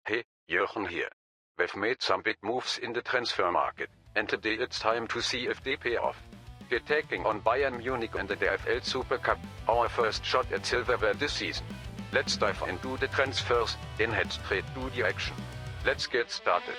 Hey, Jürgen here. We've made some big moves in the transfer market, and today it's time to see if they pay off. We're taking on Bayern Munich in the DFL Supercup, our first shot at silverware this season. Let's dive into the transfers, then head straight to the action. Let's get started.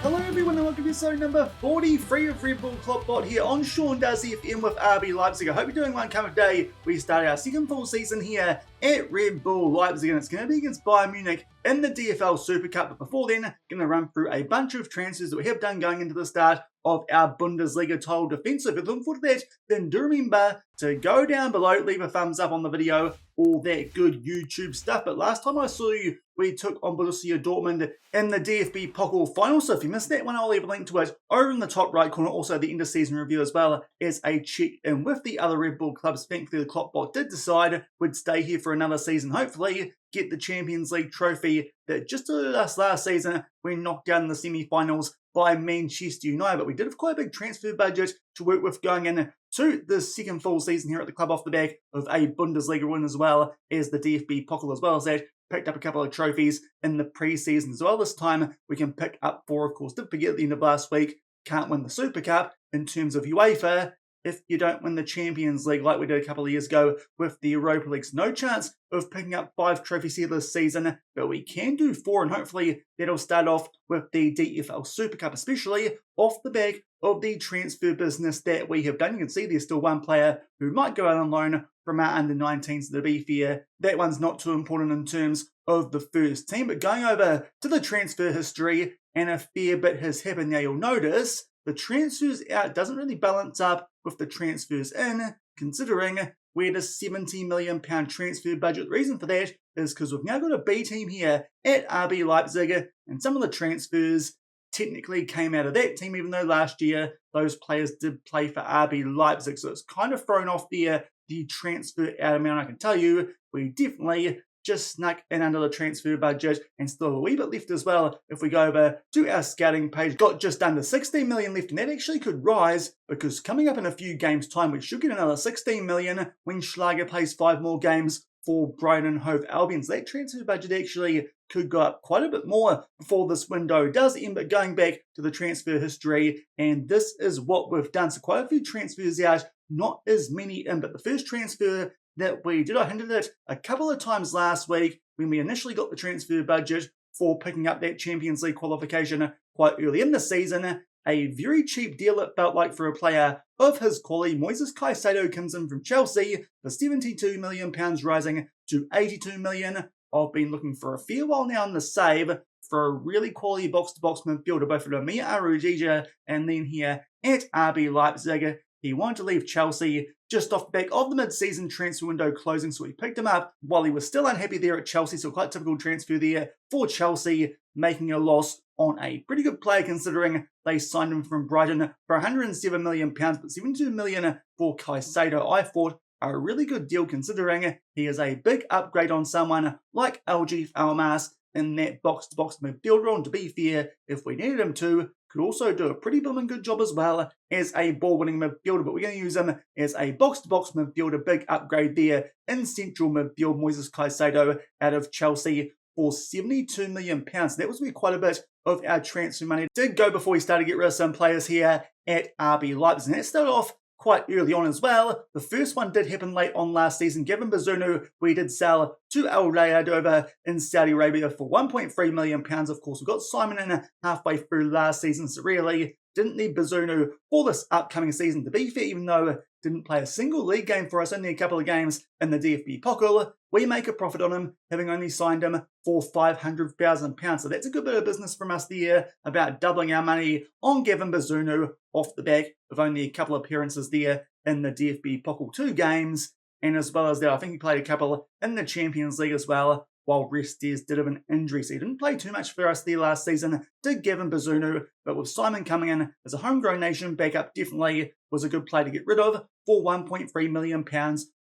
Hello everyone and welcome to episode number 43 of Red Bull KloppBot here on SHOWDOWN FM with RB Leipzig. I hope you're doing one kind of day. We start our second full season here at Red Bull Leipzig and it's going to be against Bayern Munich in the DFL Supercup. But before then, going to run through a bunch of transfers that we have done going into the start of our Bundesliga title defense. So if you're looking forward to that, then do remember to go down below, leave a thumbs up on the video, all that good YouTube stuff. But last time I saw you, we took on Borussia Dortmund in the DFB Pokal final. So if you missed that one, I'll leave a link to it over in the top right corner. Also the end of season review as well as a check-in with the other Red Bull clubs. Thankfully the KloppBot did decide would stay here for another season. Hopefully get the Champions League trophy that just did us last season. We knocked down in the semi-finals by Manchester United, but we did have quite a big transfer budget to work with going in to the second full season here at the club off the back of a Bundesliga win as well as the DFB Pokal as well as that. Picked up a couple of trophies in the pre-season as well. This time we can pick up 4, of course. Did forget at the end of last week, can't win the Super Cup in terms of UEFA if you don't win the Champions League like we did a couple of years ago with the Europa League. No chance of picking up 5 trophies here this season, but we can do 4 and hopefully that'll start off with the DFL Super Cup, especially off the back of the transfer business that we have done. You can see there's still one player who might go out on loan from our under-19s. So to be fair, that one's not too important in terms of the first team. But going over to the transfer history, and a fair bit has happened now, you'll notice the transfers out doesn't really balance up with the transfers in, considering we had a £70 million transfer budget. The reason for that is because we've now got a B team here at RB Leipzig, and some of the transfers technically came out of that team, even though last year those players did play for RB Leipzig. So it's kind of thrown off the transfer out amount. I can tell you, we definitely just snuck in under the transfer budget and still a wee bit left as well. If we go over to our scouting page, got just under 16 million left, and that actually could rise because coming up in a few games time, we should get another 16 million when Schlager plays 5 more games for Brighton and Hove Albion. So that transfer budget actually could go up quite a bit more before this window does end. But going back to the transfer history, and this is what we've done. So quite a few transfers out, not as many in, but the first transfer that we did, I hinted it a couple of times last week when we initially got the transfer budget for picking up that Champions League qualification quite early in the season. A very cheap deal it felt like for a player of his quality. Moises Caicedo comes in from Chelsea for £72 million, rising to £82 million. I've been looking for a fair while now in the save for a really quality box-to-box midfielder, both at Amir Arudija and then here at RB Leipzig. He wanted to leave Chelsea just off the back of the mid-season transfer window closing, so we picked him up while he was still unhappy there at Chelsea. So quite typical transfer there for Chelsea, making a loss on a pretty good player considering they signed him from Brighton for £107 million, but £72 million for Caicedo. I thought a really good deal considering he is a big upgrade on someone like LG Almas in that box-to-box midfielder. And to be fair, if we needed him to, could also do a pretty blooming good job as well as a ball-winning midfielder, but we're going to use him as a box-to-box midfielder. Big upgrade there in central midfield. Moises Caicedo out of Chelsea for £72 million. That was quite a bit of our transfer money. Did go before we started to get rid of some players here at RB Leipzig, and that started off quite early on as well. The first one did happen late on last season. Gavin Bazunu, we did sell to Al Riyadh over in Saudi Arabia for £1.3 million. Of course, we got Simon in halfway through last season, so really didn't need Bazunu for this upcoming season. To be fair, even though didn't play a single league game for us, only a couple of games in the DFB Pokal, we make a profit on him, having only signed him for £500,000. So that's a good bit of business from us there, about doubling our money on Gavin Bazunu off the back of only a couple of appearances there in the DFB Pokal 2 games. And as well as that, I think he played a couple in the Champions League as well, while Restes did have an injury. So he didn't play too much for us there last season, did Gavin Bazunu, but with Simon coming in as a homegrown nation backup, definitely was a good play to get rid of for £1.3 million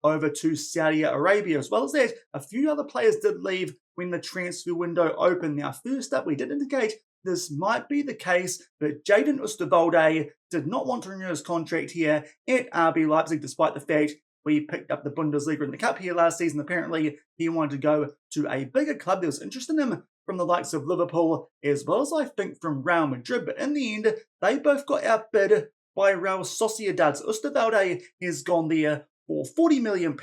over to Saudi Arabia. As well as that, a few other players did leave when the transfer window opened. Now, first up, we did indicate this might be the case, but Jadon Oosterwolde did not want to renew his contract here at RB Leipzig, despite the fact we picked up the Bundesliga and the Cup here last season. Apparently, he wanted to go to a bigger club. There was interest in him from the likes of Liverpool, as well as I think from Real Madrid. But in the end, they both got outbid by Real Sociedad. Osterwalde has gone there for £40 million.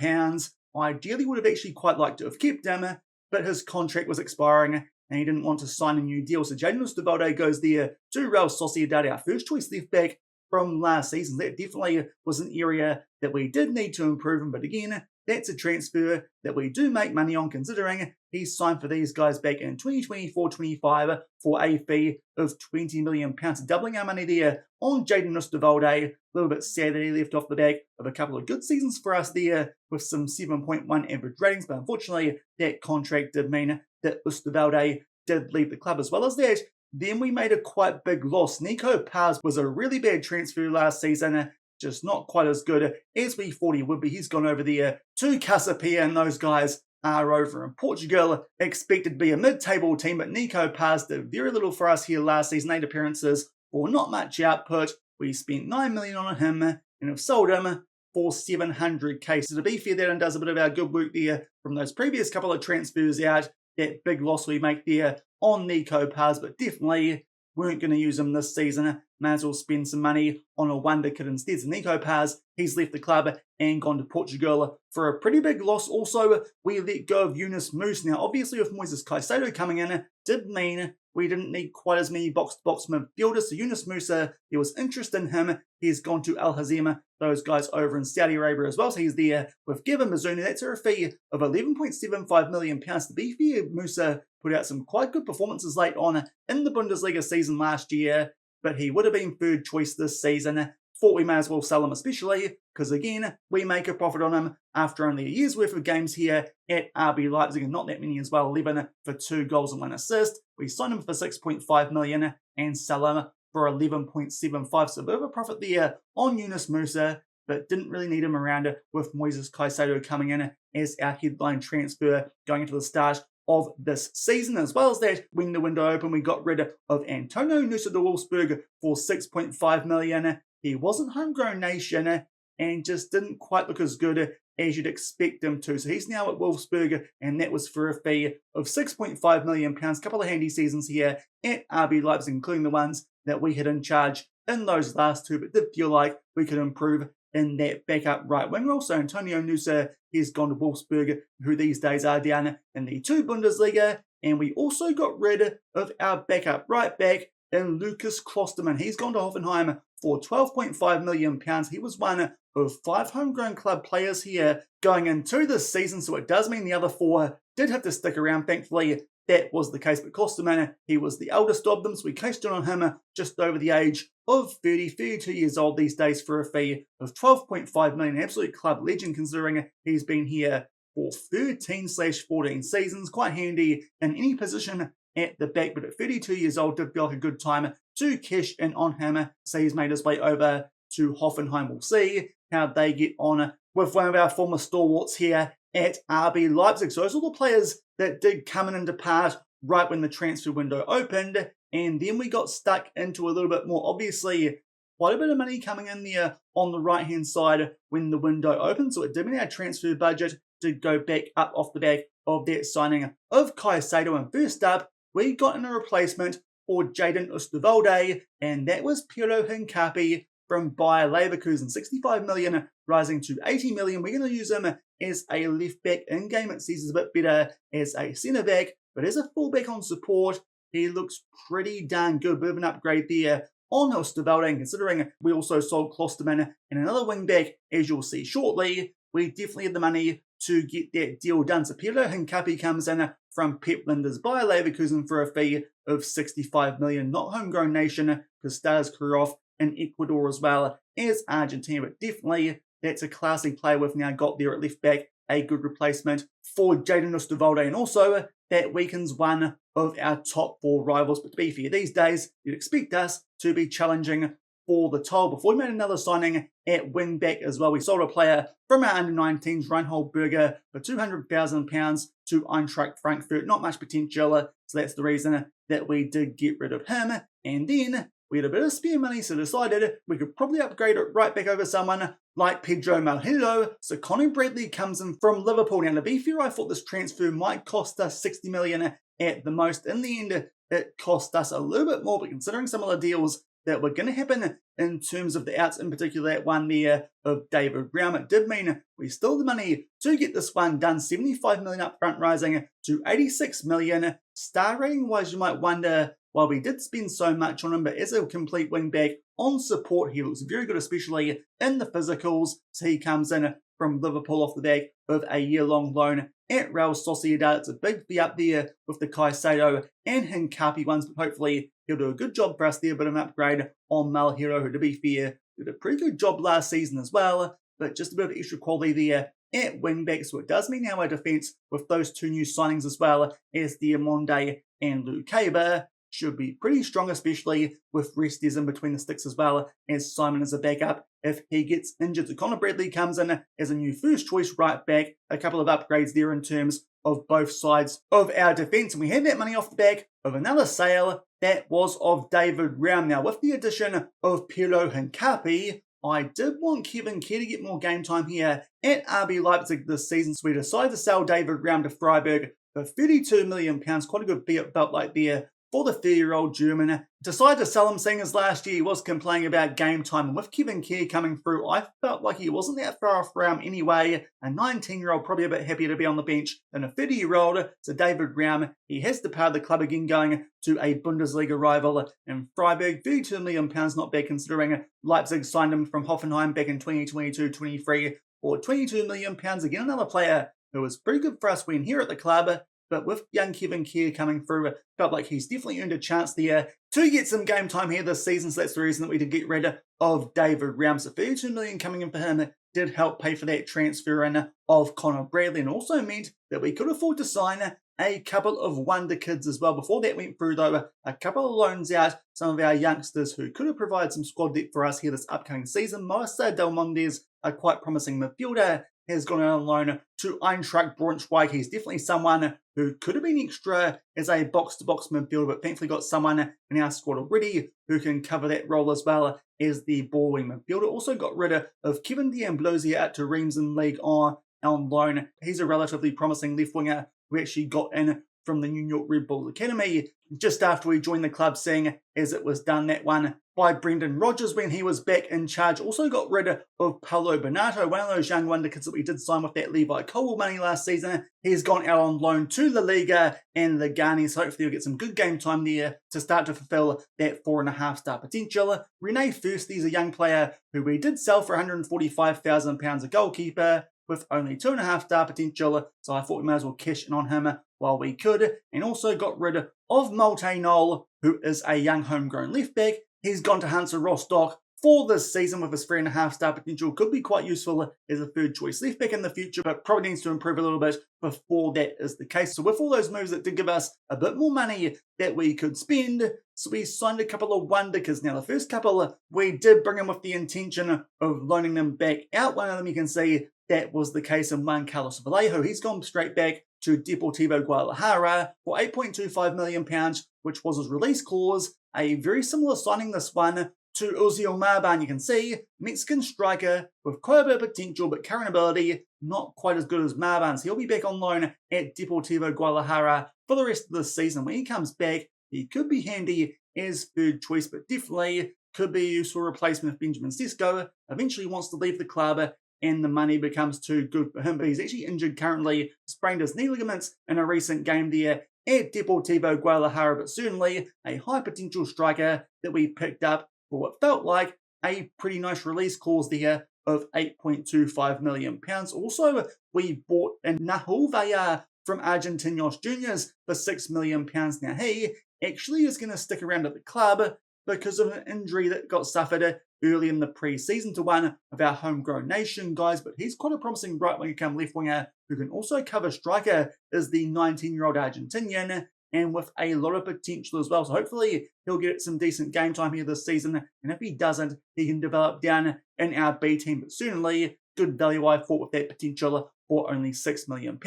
Ideally, would have actually quite liked to have kept him, but his contract was expiring and he didn't want to sign a new deal. So Jadon Osterwalde goes there to Real Sociedad, our first choice left back from last season. That definitely was an area that we did need to improve in, but again, that's a transfer that we do make money on, considering he signed for these guys back in 2024-25 for a fee of £20 million, doubling our money there on Jadon Osterwalde. A little bit sad that he left off the back of a couple of good seasons for us there with some 7.1 average ratings, but unfortunately that contract did mean that Osterwalde did leave the club. As well as that, then we made a quite big loss. Nico Paz was a really bad transfer last season, just not quite as good as we thought he would be. He's gone over there to Casapia, and those guys are over in Portugal. Expected to be a mid-table team, but Nico Paz did very little for us here last season. 8 appearances for not much output. We spent $9 million on him and have sold him for $700k. So to be fair, that does a bit of our good work there from those previous couple of transfers out. That big loss we make there on Nico Paz, but definitely weren't going to use him this season. May as well spend some money on a wonder kid instead. So Nico Paz, he's left the club and gone to Portugal for a pretty big loss. Also, we let go of Yunus Musa. Now, obviously, with Moises Caicedo coming in, did mean we didn't need quite as many box-to-box midfielders. So Yunus Musa, there was interest in him. He's gone to Al Hazima, those guys over in Saudi Arabia as well. So he's there with Gavin Mizuna. That's a fee of £11.75 million. To be fair, Musa put out some quite good performances late on in the Bundesliga season last year, but he would have been third choice this season. Thought we may as well sell him, especially because, again, we make a profit on him after only a year's worth of games here at RB Leipzig, and not that many as well, 11 for 2 goals and 1 assist. We signed him for $6.5 million and sell him for $11.75, so a bit of a profit there on Yunus Musa, but didn't really need him around with Moises Caicedo coming in as our headline transfer going into the start of this season. As well as that, when the window opened, we got rid of Antonio Nusa de Wolfsburg for $6.5 million. He wasn't homegrown nation and just didn't quite look as good as you'd expect him to. So he's now at Wolfsburg, and that was for a fee of £6.5 million. Couple of handy seasons here at RB Leipzig, including the ones that we had in charge in those last two, but did feel like we could improve in that backup right winger. Also, Antonio Nusa, he's gone to Wolfsburg, who these days are down in the 2 Bundesliga. And we also got rid of our backup right back in Lucas Klosterman. He's gone to Hoffenheim for £12.5 million. He was one of 5 homegrown club players here going into this season, so it does mean the other 4 did have to stick around. Thankfully, that was the case, but Klosterman, he was the eldest of them, so we cashed in on him just over the age of 32 years old these days for a fee of £12.5 million. Absolute club legend, considering he's been here for 13/14 seasons. Quite handy in any position at the back, but at 32 years old, did feel like a good time to cash in on him. So he's made his way over to Hoffenheim. We'll see how they get on with one of our former stalwarts here at RB Leipzig. So those are all the players that did come in and depart right when the transfer window opened, and then we got stuck into a little bit more, obviously, quite a bit of money coming in there on the right-hand side when the window opened, so it did mean our transfer budget did go back up off the back of that signing of Caicedo. And first up, we got in a replacement for Jadon Osterwalde, and that was Pirlo Hincapi from Bayer Leverkusen. 65 million rising to 80 million. We're going to use him as a left back in game. It sees us a bit better as a centre back, but as a fullback on support, he looks pretty darn good. Bit of an upgrade there on Osterwalde, and considering we also sold Klosterman and another wing back, as you'll see shortly, we definitely had the money to get that deal done. So Pirlo Hincapi comes in from Pep Lijnders Bayer Leverkusen for a fee of 65 million. Not homegrown nation, because starts career off in Ecuador as well as Argentina, but definitely that's a classy player we've now got there at left back, a good replacement for Jadon Osterwalde, and also that weakens one of our top 4 rivals. But to be fair, these days you'd expect us to be challenging for the title. Before we made another signing at wing back as well, we sold a player from our under-19s, Reinhold Berger, for £200,000 to Eintracht Frankfurt. Not much potential, so that's the reason that we did get rid of him. And then we had a bit of spare money, so decided we could probably upgrade it right back over someone like Pedro Malheiro. So Conor Bradley comes in from Liverpool. Now, to be fair, I thought this transfer might cost us 60 million at the most. In the end, it cost us a little bit more, but considering some of the deals that were going to happen in terms of the outs, in particular that one there of David Raum, it did mean we still had the money to get this one done. 75 million up front, rising to 86 million. Star rating wise, you might wonder why we did spend so much on him, but as a complete wing back on support, he looks very good, especially in the physicals. So he comes in from Liverpool off the back of a year-long loan at Real Sociedad. It's a big fee up there with the Caicedo and Hincapi ones, but hopefully he'll do a good job for us there. But an upgrade on Malheiro, who, to be fair, did a pretty good job last season as well, but just a bit of extra quality there at wing-back. So it does mean our defence, with those two new signings as well as Diamonde and Lukeba, should be pretty strong, especially with Restes in between the sticks as well as Simon as a backup if he gets injured. So Conor Bradley comes in as a new first choice right back. A couple of upgrades there in terms of both sides of our defence. And we had that money off the back of another sale that was of David Raum. Now, with the addition of Pirlo Hincapi, I did want Kevin Kerr to get more game time here at RB Leipzig this season, so we decided to sell David Raum to Freiburg for £32 million. Quite a good fee, it felt like there for the 30-year-old German. Decided to sell him, seeing as last year he was complaining about game time. And with Kevin Kerr coming through, I felt like he wasn't that far off Raum anyway. A 19-year-old probably a bit happier to be on the bench than a 30-year-old. So David Raum, he has departed the club again, going to a Bundesliga rival in Freiburg. £32 million, not bad considering Leipzig signed him from Hoffenheim back in 2022-23 for £22 million. Again, another player who was pretty good for us when here at the club. But with young Kevin Kerr coming through, it felt like he's definitely earned a chance there to get some game time here this season. So that's the reason that we did get rid of David Raum. So £32 million coming in for him did help pay for that transfer in of Conor Bradley, and also meant that we could afford to sign a couple of wonder kids as well. Before that went through, though, a couple of loans out, some of our youngsters who could have provided some squad depth for us here this upcoming season. Moises Del Mondes, a quite promising midfielder, has gone out on loan to Eintracht Braunschweig. He's definitely someone who could have been extra as a box-to-box midfielder, but thankfully got someone in our squad already who can cover that role as well as the ball-wing midfielder. Also got rid of Kevin D'Ambrosio out to Reims in League on loan. He's a relatively promising left winger who actually got in from the New York Red Bull Academy just after we joined the club, seeing as it was done that one by Brendan Rodgers when he was back in charge. Also got rid of Paulo Bernardo, one of those young wonder kids that we did sign with that Levi Colwill money last season. He's gone out on loan to La Liga and the Leganes. Hopefully he'll get some good game time there to start to fulfill that 4.5-star potential. Rene Fürst is a young player who we did sell for £145,000, a goalkeeper with only 2.5-star potential, so I thought we might as well cash in on him while we could. And also got rid of Malte Knoll, who is a young homegrown left back. He's gone to Hansa Rostock for this season with his 3.5-star potential. Could be quite useful as a third choice left back in the future, but probably needs to improve a little bit before that is the case. So with all those moves, that did give us a bit more money that we could spend. So we signed a couple of wonder kids. Now the first couple, we did bring them with the intention of loaning them back out. One of them you can see that was the case in Juan Carlos Vallejo. He's gone straight back to Deportivo Guadalajara for £8.25 million, which was his release clause. A very similar signing, this one, to Ozil Marban. You can see, Mexican striker with quite a bit of potential, but current ability not quite as good as Marban's. He'll be back on loan at Deportivo Guadalajara for the rest of the season. When he comes back, he could be handy as third choice, but definitely could be a useful replacement if Benjamin Sesko eventually wants to leave the club and the money becomes too good for him. But he's actually injured currently, sprained his knee ligaments in a recent game there at Deportivo Guadalajara, but certainly a high potential striker that we picked up for what felt like a pretty nice release clause there of £8.25 million. Also, we bought in Nahul Vayar from Argentinos Juniors for £6 million. Now he actually is going to stick around at the club because of an injury that got suffered early in the pre-season to one of our homegrown nation guys, but he's quite a promising right winger come left winger who can also cover striker, is the 19-year-old Argentinian, and with a lot of potential as well. So hopefully he'll get some decent game time here this season, and if he doesn't, he can develop down in our B team, but certainly good value I thought with that potential for only £6 million.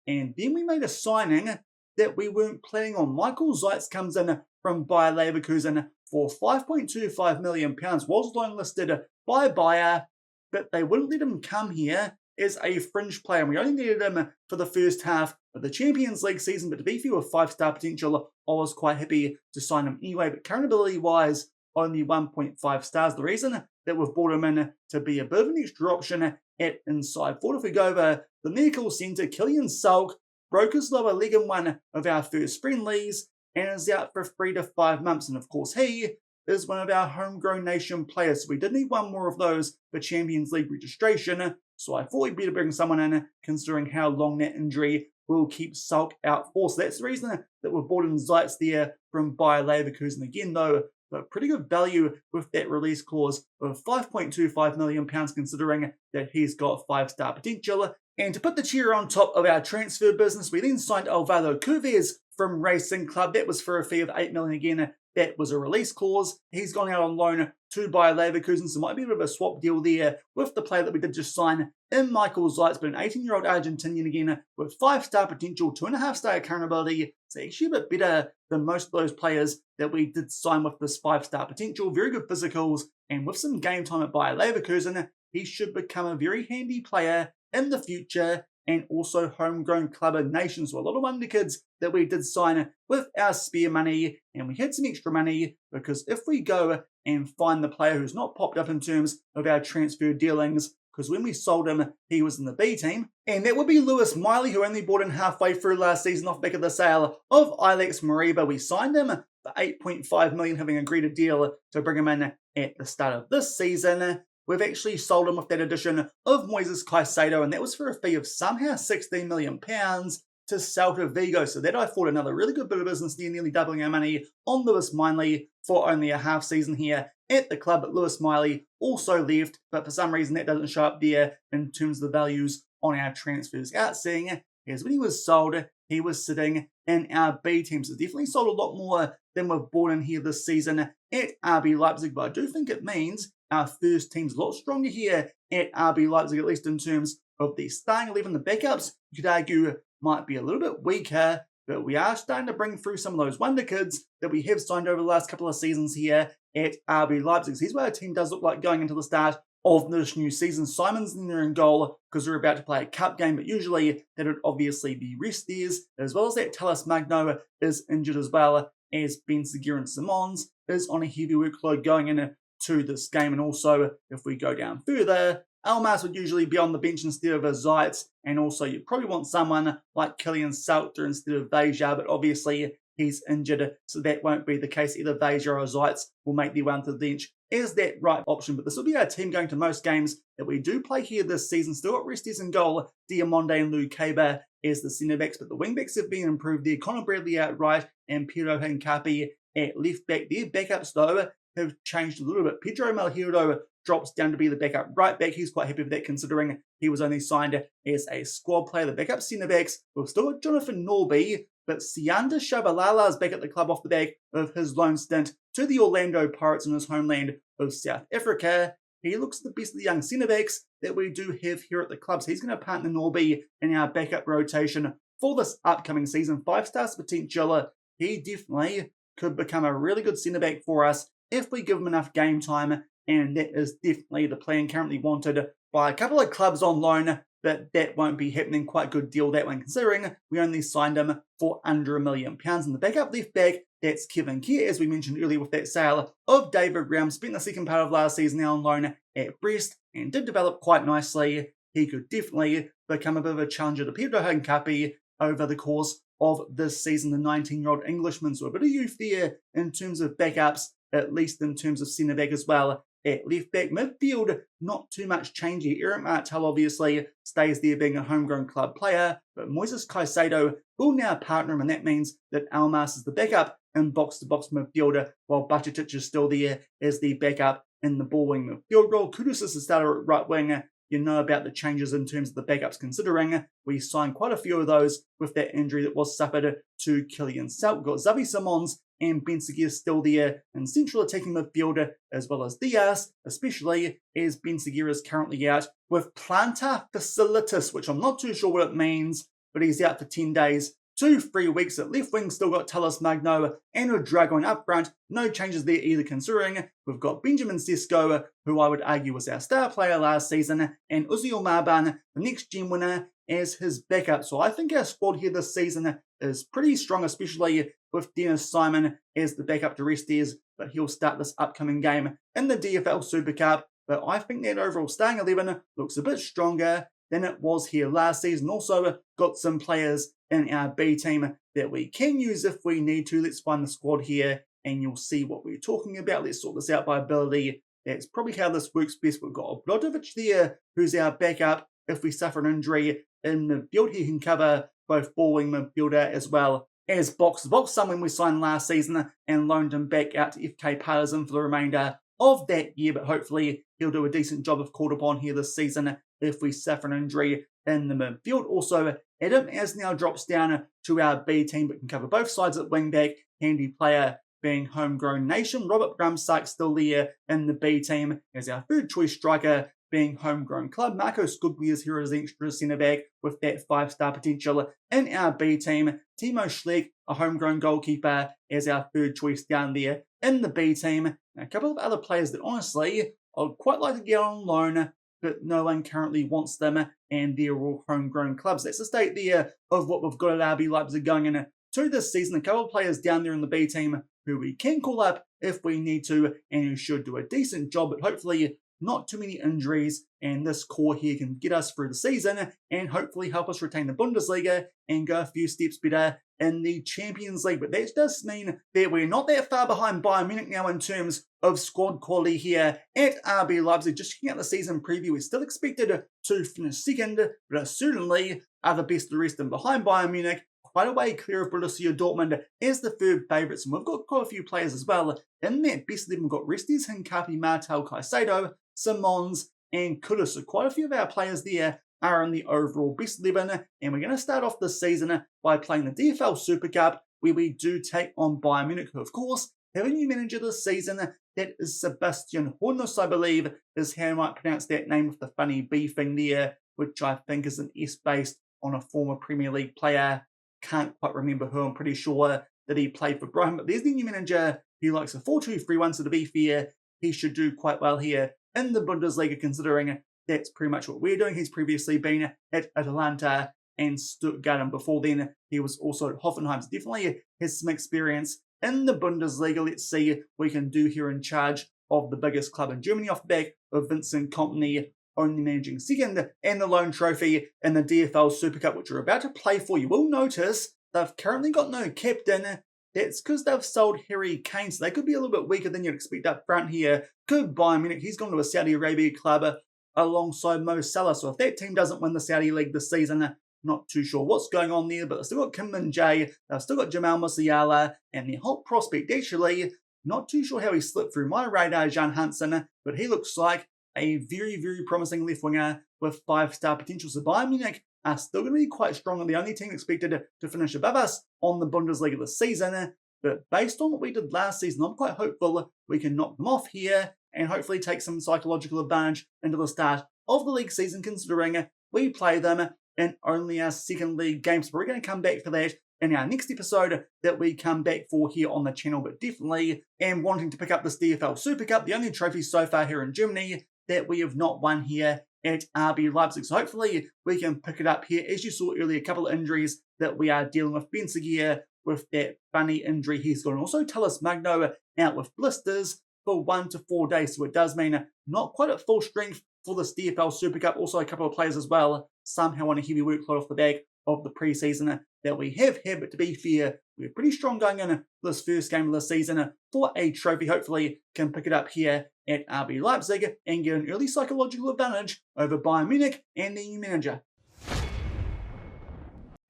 And then we made a signing that we weren't planning on. Michael Zeitz comes in from Bayer Leverkusen for £5.25 million was loan listed by Bayer, but they wouldn't let him come here as a fringe player, and we only needed him for the first half of the Champions League season, but to be fair with 5-star potential, I was quite happy to sign him anyway, but current ability-wise, only 1.5 stars. The reason that we've brought him in to be a bit of an extra option at inside forward. If we go over the medical centre, Kylian Salk broke his lower leg in one of our first friendlies and is out for 3 to 5 months, and of course he is one of our homegrown nation players, so we did need one more of those for Champions League registration, so I thought we'd better bring someone in considering how long that injury will keep Salk out for. So that's the reason that we've brought in Zeitz there from Bayer Leverkusen. Again though, but pretty good value with that release clause of £5.25 million considering that he's got 5-star potential. And to put the cherry on top of our transfer business, we then signed Alvaro Curvez from Racing Club. That was for a fee of £8 million again. That was a release clause. He's gone out on loan to Bayer Leverkusen, so it might be a bit of a swap deal there with the player that we did just sign in Michael Zeitz, but an 18-year-old Argentinian again with 5-star potential, 2.5-star current ability. It's actually a bit better than most of those players that we did sign with this 5-star potential. Very good physicals, and with some game time at Bayer Leverkusen, he should become a very handy player in the future, and also homegrown club of nations. So a lot of wonder kids that we did sign with our spare money, and we had some extra money because if we go and find the player who's not popped up in terms of our transfer dealings, because when we sold him, he was in the B team, and that would be Lewis Miley, who only bought in halfway through last season off the back of the sale of Alex Moriba. We signed him for $8.5 million, having agreed a deal to bring him in at the start of this season. We've actually sold him with that addition of Moises Caicedo, and that was for a fee of somehow £16 million to Celta Vigo. So that I thought another really good bit of business there, nearly doubling our money on Lewis Miley for only a half season here at the club. But Lewis Miley also left, but for some reason that doesn't show up there in terms of the values on our transfers out, seeing as when he was sold, he was sitting in our B team. So definitely sold a lot more than we've bought in here this season at RB Leipzig, but I do think it means our first team's a lot stronger here at RB Leipzig, at least in terms of the starting 11. The backups, you could argue, might be a little bit weaker, but we are starting to bring through some of those wonder kids that we have signed over the last couple of seasons here at RB Leipzig. So here's what our team does look like going into the start of this new season. Simon's in there in goal because we're about to play a cup game, but usually that would obviously be Restes, as well as that Talis Magno is injured as well, as Ben Seguir and Simons is on a heavy workload going into this game. And also, if we go down further, Almas would usually be on the bench instead of a Zeitz, and also you probably want someone like Kylian Salter instead of Veja, but obviously he's injured, so that won't be the case. Either Veja or Zeitz will make their way onto the bench as that right option, but this will be our team going to most games that we do play here this season. Still got Restes in goal, Diamonde and Lukeba as the centre-backs, but the wing-backs have been improved there. Connor Bradley out right and Pedro Hincapi at left-back. Their backups, though, have changed a little bit. Pedro Malheiro drops down to be the backup right back. He's quite happy with that considering he was only signed as a squad player. The backup centre-backs, we've still got Jonathan Norby, but Sianda Shabalala is back at the club off the back of his loan stint to the Orlando Pirates in his homeland of South Africa. He looks the best of the young centre-backs that we do have here at the club, so he's going to partner Norby in our backup rotation for this upcoming season. 5 stars potential. He definitely could become a really good centre-back for us if we give him enough game time, and that is definitely the plan currently wanted by a couple of clubs on loan, but that won't be happening. Quite a good deal that one, considering we only signed him for under £1 million. And the backup left back, that's Kevin Kerr, as we mentioned earlier with that sale of David Graham. Spent the second part of last season now on loan at Brest and did develop quite nicely. He could definitely become a bit of a challenger to Pedro Hincapi over the course of this season. The 19-year-old Englishman, so a bit of youth there in terms of backups, at least in terms of centre-back as well. At left-back, midfield, not too much change here. Eric Martel obviously stays there being a homegrown club player, but Moises Caicedo will now partner him, and that means that Almas is the backup in box-to-box midfielder, while Bajcetic is still there as the backup in the ball-wing midfield role. Kudus is the starter at right wing. You know about the changes in terms of the backups, considering we signed quite a few of those with that injury that was suffered to Kylian Salk. We've got Xavi Simons and Ben Seguir still there in central attacking midfield, as well as Diaz, especially as Ben Seguir is currently out with plantar fasciitis, which I'm not too sure what it means, but he's out for 10 days 2-3 weeks at left wing, still got Talis Magno and Udragon up front. No changes there either, considering we've got Benjamin Sesko, who I would argue was our star player last season, and Uzziel Marban, the next gen winner, as his backup. So I think our squad here this season is pretty strong, especially with Dennis Simon as the backup to Restes, but he'll start this upcoming game in the DFL Super Cup. But I think that overall starting 11 looks a bit stronger than it was here last season. Also got some players in our B team that we can use if we need to. Let's find the squad here and you'll see what we're talking about. Let's sort this out by ability. That's probably how this works best. We've got Oblodovic there, who's our backup if we suffer an injury in midfield. He can cover both balling midfielder as well as box-to-box, someone we signed last season and loaned him back out to FK Partisan for the remainder of that year, but hopefully he'll do a decent job of called upon here this season if we suffer an injury in the midfield. Also, Adam as now drops down to our B team, but can cover both sides at wingback. Handy player being Homegrown Nation. Robert Brumsark still there in the B team as our third choice striker, being Homegrown Club. Marco Skugby is here as an extra centre-back with that 5-star potential in our B team. Timo Schleck, a homegrown goalkeeper, as our third choice down there in the B team. And a couple of other players that honestly I'd quite like to get on loan, but no one currently wants them, and they're all homegrown clubs. That's the state there of what we've got at RB Leipzig going into this season. A couple of players down there in the B team who we can call up if we need to, and who should do a decent job, but hopefully not too many injuries, and this core here can get us through the season and hopefully help us retain the Bundesliga and go a few steps better in the Champions League. But that does mean that we're not that far behind Bayern Munich now in terms of squad quality here at RB Leipzig. Just checking out the season preview, we're still expected to finish second, but certainly are the best of the rest, and behind Bayern Munich, quite a way clear of Borussia Dortmund as the third favourites. And we've got quite a few players as well in that best 11. We've got Restes, Hincapi, Martel, Caicedo, Simons, and Kudus. So quite a few of our players there are in the overall best 11. And we're going to start off this season by playing the DFL Super Cup, where we do take on Bayern Munich, who of course have a new manager this season. That is Sebastian Hornus, I believe, is how I might pronounce that name with the funny B thing there, which I think is an S based on a former Premier League player. Can't quite remember who. I'm pretty sure that he played for Brighton, but there's the new manager. He likes a 4-2-3-1, so to be fair, he should do quite well here in the Bundesliga, considering that's pretty much what we're doing. He's previously been at Atalanta and Stuttgart, and before then he was also at Hoffenheim. So definitely has some experience in the Bundesliga. Let's see what we can do here in charge of the biggest club in Germany, off the back of Vincent Kompany only managing second and the lone trophy in the DFL Super Cup, which we're about to play for. You will notice they've currently got no captain. That's because they've sold Harry Kane, so they could be a little bit weaker than you'd expect up front here. Could Bayern Munich, he's gone to a Saudi Arabia club alongside Mo Salah. So if that team doesn't win the Saudi League this season, not too sure what's going on there, but they've still got Kim Min-jae, they've still got Jamal Musiala, and their hot prospect, actually, not too sure how he slipped through my radar, Jan Hansen, but he looks like a very, very promising left winger with 5-star potential. So Bayern Munich are still going to be quite strong, and the only team expected to finish above us on the Bundesliga this season. But based on what we did last season, I'm quite hopeful we can knock them off here and hopefully take some psychological advantage into the start of the league season, considering we play them in only our second league games. But we're going to come back for that in our next episode that we come back for here on the channel. But definitely am wanting to pick up this DFL Super Cup, the only trophy so far here in Germany that we have not won here at RB Leipzig. So hopefully we can pick it up here. As you saw earlier, a couple of injuries that we are dealing with. Ben Seguir with that funny injury he's got. And also Talis Magno out with blisters for 1 to 4 days. So it does mean not quite at full strength for this DFL Super Cup. Also a couple of players as well, somehow on a heavy workload off the back of the preseason that we have had. But to be fair, we're pretty strong going into this first game of the season for a trophy. Hopefully can pick it up here at RB Leipzig and get an early psychological advantage over Bayern Munich and their new manager.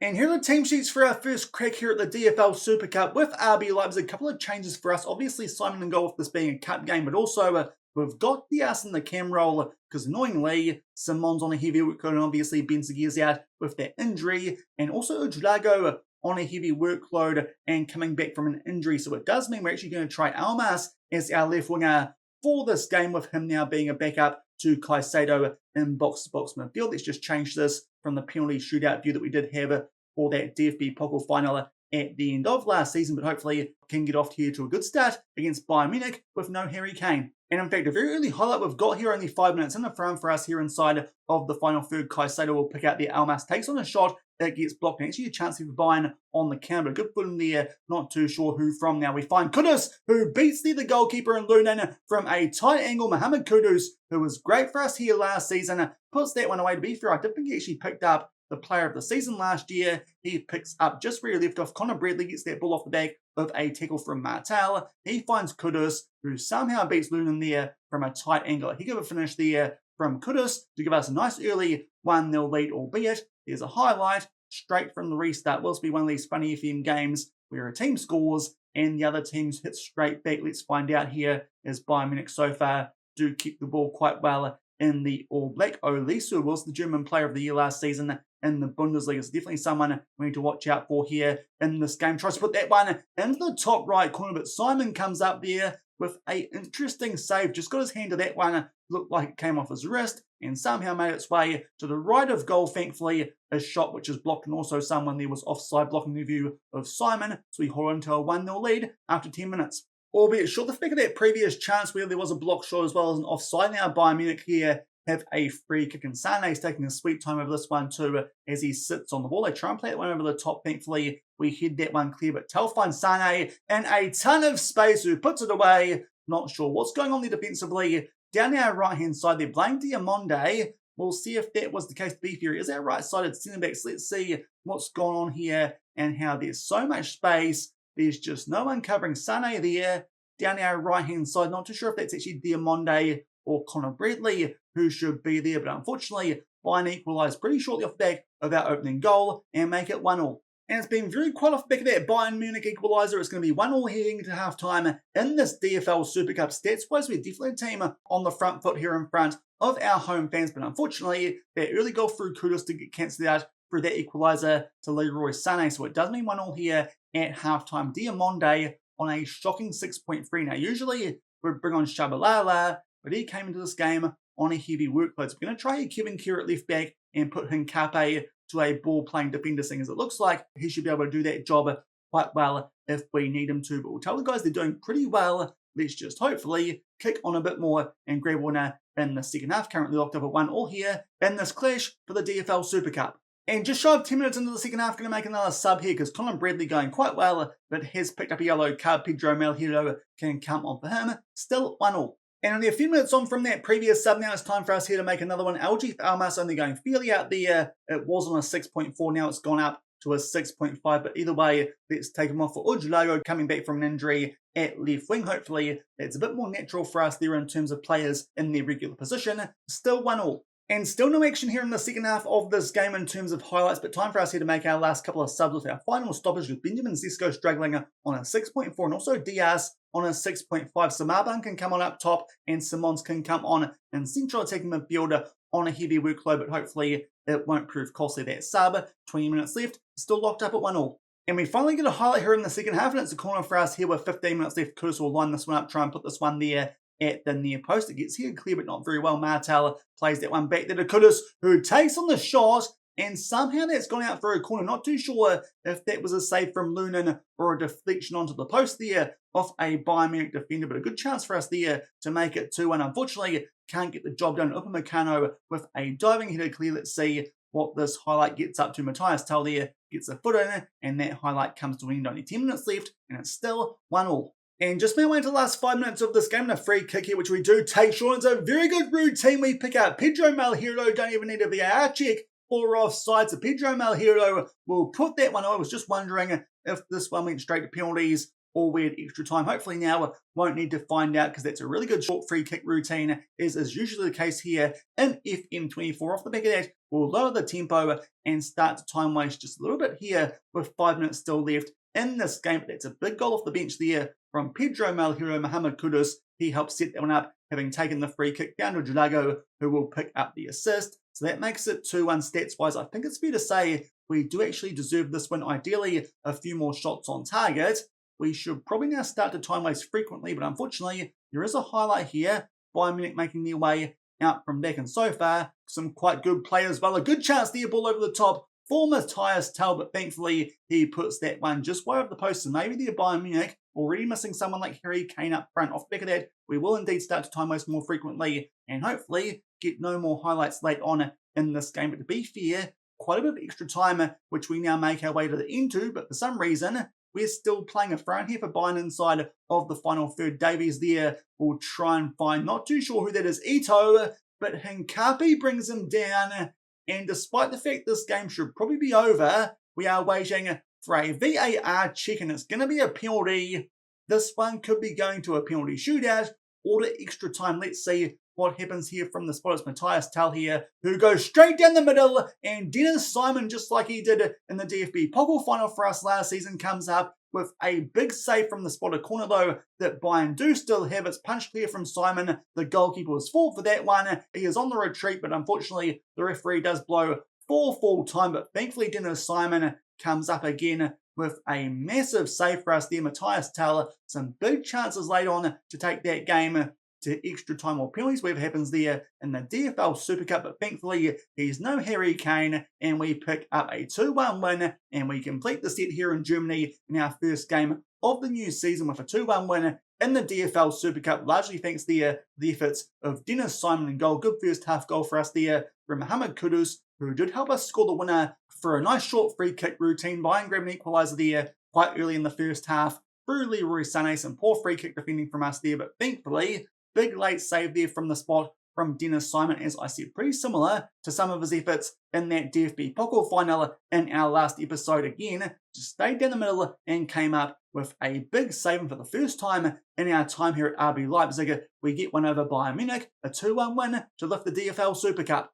And here are the team sheets for our first crack here at the DFL Super Cup with RB Leipzig. A couple of changes for us. Obviously, Simon and goal with this being a cup game, but also we've got the ass in the cam roll because annoyingly, Simons on a heavy workload, and obviously Ben Seguir's out with that injury, and also Udrago on a heavy workload and coming back from an injury. So it does mean we're actually going to try Almas as our left winger for this game, with him now being a backup to Caicedo in box-to-box midfield. Let's just change this from the penalty shootout view that we did have for that DFB Pokal final at the end of last season, but hopefully can get off here to a good start against Bayern Munich with no Harry Kane. And in fact, a very early highlight we've got here, only 5 minutes in the frame for us here inside of the final third. Caicedo will pick out the Almas, takes on a shot that gets blocked, and actually a chance for Bayern on the counter. Good foot in there, not too sure who from now. We find Kudus, who beats the goalkeeper in Lunin from a tight angle. Mohamed Kudus, who was great for us here last season, puts that one away. To be fair, I did think he actually picked up the player of the season last year. He picks up just where he left off. Connor Bradley gets that ball off the back of a tackle from Martel. He finds Kudus, who somehow beats Lunin there from a tight angle. He gave a finish there from Kudus to give us a nice early 1-0 lead, albeit there's a highlight straight from the restart. Will this be one of these funny FM games where a team scores and the other teams hit straight back? Let's find out here, as Bayern Munich so far do keep the ball quite well in the All Black. Olisu was the German player of the year last season in the Bundesliga. It's definitely someone we need to watch out for here in this game. Tries to put that one into the top right corner, but Simon comes up there with an interesting save. Just got his hand to that one. Looked like it came off his wrist and somehow made its way to the right of goal. Thankfully, a shot which is blocked, and also someone there was offside blocking the view of Simon. So we hold into a 1-0 lead after 10 minutes. Albeit short the fact of that previous chance where there was a block shot as well as an offside. Now Bayern Munich here have a free kick, and Sane's taking a sweet time over this one too as he sits on the ball. They try and play that one over the top. Thankfully, we head that one clear, but Tel finds Sane in a ton of space, who puts it away. Not sure what's going on there defensively. Down our right-hand side, they're playing Diamonde. We'll see if that was the case. To be fair, is our right-sided centre-backs. Let's see what's going on here and how there's so much space. There's just no one covering Sane there. Down our right-hand side, not too sure if that's actually Diamonde or Connor Bradley who should be there, but unfortunately, Bayern equalise pretty shortly off the back of our opening goal and make it 1-0. And it's been very quiet off the back of that Bayern Munich equaliser. It's going to be 1-0 heading into half-time in this DFL Supercup. Stats-wise, we're definitely a team on the front foot here in front of our home fans, but unfortunately, that early goal through Kudus to get cancelled out through that equaliser to Leroy Sané. So it does mean 1-0 here at half-time. Diamonde on a shocking 6.3. Now, usually we'd bring on Shabalala, but he came into this game on a heavy workload. So we're going to try Kevin Kerr at left back and put Hincape to a ball-playing defender, seeing as it looks like he should be able to do that job quite well if we need him to. But we'll tell the guys they're doing pretty well. Let's just hopefully kick on a bit more and grab winner in the second half. Currently locked up at 1-1 here in this clash for the DFL Super Cup. And just shy of 10 minutes into the second half, going to make another sub here because Colin Bradley going quite well, but has picked up a yellow card. Pedro Malheiro can come on for him. Still 1-1. And only a few minutes on from that previous sub, now it's time for us here to make another one. LG Almas only going fairly out there. It was on a 6.4, now it's gone up to a 6.5. But either way, let's take him off for Ujulago coming back from an injury at left wing. Hopefully, it's a bit more natural for us there in terms of players in their regular position. Still 1-1. And still no action here in the second half of this game in terms of highlights, but time for us here to make our last couple of subs with our final stoppage, with Benjamin Sesko struggling on a 6.4 and also Diaz on a 6.5. Samarban can come on up top and Simons can come on in central attacking midfielder on a heavy workload, but hopefully it won't prove costly. That sub, 20 minutes left, still locked up at 1-0. And we finally get a highlight here in the second half, and it's a corner for us here with 15 minutes left. Kudus will line this one up, try and put this one there at the near post. It gets here clear, but not very well. Martel plays that one back there to Kudus, who takes on the shot, and somehow that's gone out for a corner. Not too sure if that was a save from Lunin or a deflection onto the post there off a Bayern Munich defender, but a good chance for us there to make it 2-1. Unfortunately, can't get the job done. Upamecano with a diving header clear. Let's see what this highlight gets up to. Matthias Tell there gets a foot in, and that highlight comes to an end. Only 10 minutes left, and it's still 1-1. And just made way into the last 5 minutes of this game, and a free kick here, which we do take short. It's a very good routine. We pick out Pedro Malheiro, don't even need a VAR check or offside. So Pedro Malheiro will put that one away. I was just wondering if this one went straight to penalties or we had extra time. Hopefully now won't need to find out, because that's a really good short free kick routine, as is usually the case here in FM24. Off the back of that, we'll lower the tempo and start to time waste just a little bit here with 5 minutes still left in this game. But that's a big goal off the bench there from Pedro Malheiro. Mohamed Kudus, he helps set that one up, having taken the free kick down to Julago, who will pick up the assist. So that makes it 2-1 stats-wise. I think it's fair to say we do actually deserve this win. Ideally, a few more shots on target. We should probably now start to time waste frequently, but unfortunately, there is a highlight here. Bayern Munich making their way out from back, and so far, some quite good play as well. A good chance there, ball over the top for Matthias Tel, but thankfully he puts that one just wide of the post. So maybe they're Bayern Munich already missing someone like Harry Kane up front. Off the back of that, we will indeed start to time waste more frequently and hopefully get no more highlights late on in this game. But to be fair, quite a bit of extra time, which we now make our way to the end to, but for some reason, we're still playing a throw here for Bayern inside of the final third. Davies there will try and find, not too sure who that is, Ito, but Hincapi brings him down. And despite the fact this game should probably be over, we are waiting for a VAR check, and it's going to be a penalty. This one could be going to a penalty shootout or to extra time. Let's see what happens here from the spot. It's Matthias Tel here, who goes straight down the middle, and Dennis Simon, just like he did in the DFB Pokal final for us last season, comes up with a big save from the spot. A corner, though, that Bayern do still have. It's punched clear from Simon. The goalkeeper was fault for that one. He is on the retreat, but unfortunately, the referee does blow for full time. But thankfully, Dennis Simon comes up again with a massive save for us there. Matthias Tel, some big chances late on to take that game to extra time or penalties, whatever happens there in the DFL Supercup, but thankfully he's no Harry Kane, and we pick up a 2-1 win, and we complete the set here in Germany in our first game of the new season with a 2-1 win in the DFL Supercup, largely thanks to the efforts of Dennis Simon in goal. Good first half goal for us there from Mohamed Kudus, who did help us score the winner for a nice short free kick routine. Bayern grabbed an equaliser there quite early in the first half through Leroy Sané. Some poor free kick defending from us there, but thankfully big late save there from the spot from Dennis Simon, as I said, pretty similar to some of his efforts in that DFB Pokal final in our last episode. Again, just stayed down the middle and came up with a big save. And for the first time in our time here at RB Leipzig, we get one over Bayern Munich, a 2-1 win to lift the DFL Supercup.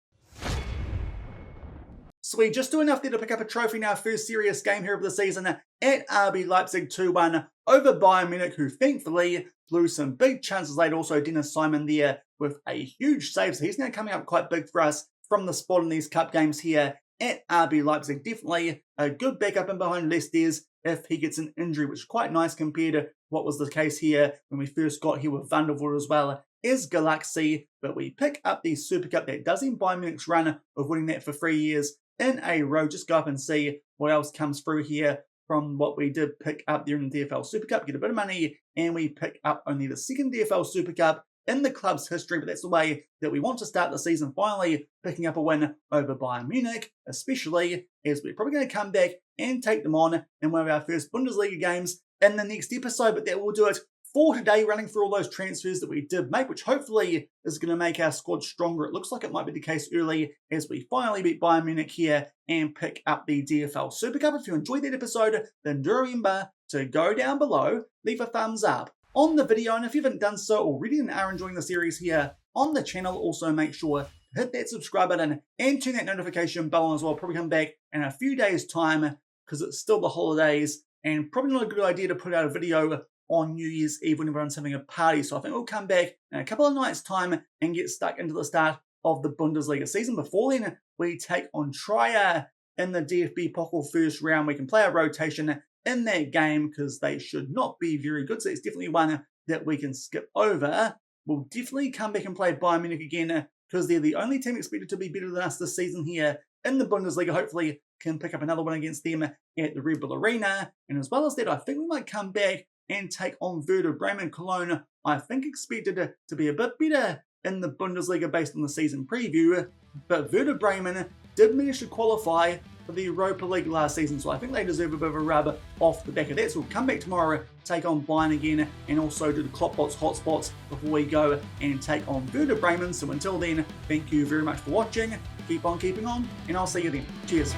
So we just do enough there to pick up a trophy in our first serious game here of the season at RB Leipzig 2-1 over Bayern Munich, who thankfully blew some big chances late. Also Dennis Simon there with a huge save. So he's now coming up quite big for us from the spot in these cup games here at RB Leipzig. Definitely a good backup in behind Leicester's if he gets an injury, which is quite nice compared to what was the case here when we first got here with Vandervoort as well as Galaxy. But we pick up the Supercup. That does end Bayern Munich's run of winning that for 3 years in a row. Just go up and see what else comes through here from what we did pick up there in the DFL Supercup. Get a bit of money, and we pick up only the second DFL Supercup in the club's history, but that's the way that we want to start the season, finally picking up a win over Bayern Munich, especially as we're probably going to come back and take them on in one of our first Bundesliga games in the next episode. But that will do it for today, running through all those transfers that we did make, which hopefully is going to make our squad stronger. It looks like it might be the case early as we finally beat Bayern Munich here and pick up the DFL Supercup. If you enjoyed that episode, then do remember to go down below, leave a thumbs up on the video, and if you haven't done so already and are enjoying the series here on the channel, also make sure to hit that subscribe button and turn that notification bell on as well. Probably come back in a few days' time because it's still the holidays and probably not a good idea to put out a video on New Year's Eve when everyone's having a party. So I think we'll come back in a couple of nights' time and get stuck into the start of the Bundesliga season. Before then, we take on Trier in the DFB Pokal first round. We can play a rotation in that game because they should not be very good. So it's definitely one that we can skip over. We'll definitely come back and play Bayern Munich again because they're the only team expected to be better than us this season here in the Bundesliga. Hopefully can pick up another one against them at the Red Bull Arena. And as well as that, I think we might come back and take on Werder Bremen. Cologne, I think, expected to be a bit better in the Bundesliga based on the season preview, but Werder Bremen did manage to qualify for the Europa League last season, so I think they deserve a bit of a rub off the back of that. So we'll come back tomorrow, take on Bayern again, and also do the KloppBot's hotspots before we go and take on Werder Bremen. So until then, thank you very much for watching, keep on keeping on, and I'll see you then. Cheers.